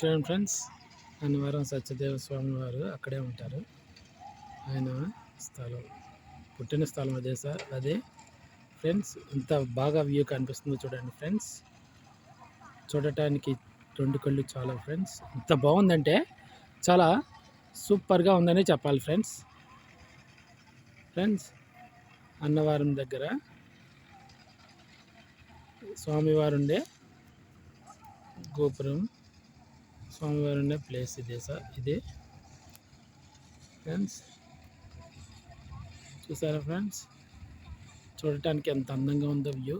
చూడండి ఫ్రెండ్స్, అన్నవరం సత్యదేవ స్వామి వారు అక్కడే ఉంటారు. ఆయన స్థలం, పుట్టిన స్థలం అదే సార్. అదే ఫ్రెండ్స్, ఇంత బాగా వ్యూ కనిపిస్తుందో చూడండి ఫ్రెండ్స్. చూడటానికి రెండు కళ్ళు చాలా ఫ్రెండ్స్. ఇంత బాగుందంటే చాలా సూపర్గా ఉందని చెప్పాలి ఫ్రెండ్స్. ఫ్రెండ్స్, అన్నవరం దగ్గర స్వామివారు ఉండే గోపురం, స్వామివారు ఉండే ప్లేస్ ఇదే సార్. ఇదే ఫ్రెండ్స్, చూసారా ఫ్రెండ్స్, చూడటానికి ఎంత అందంగా ఉందో వ్యూ.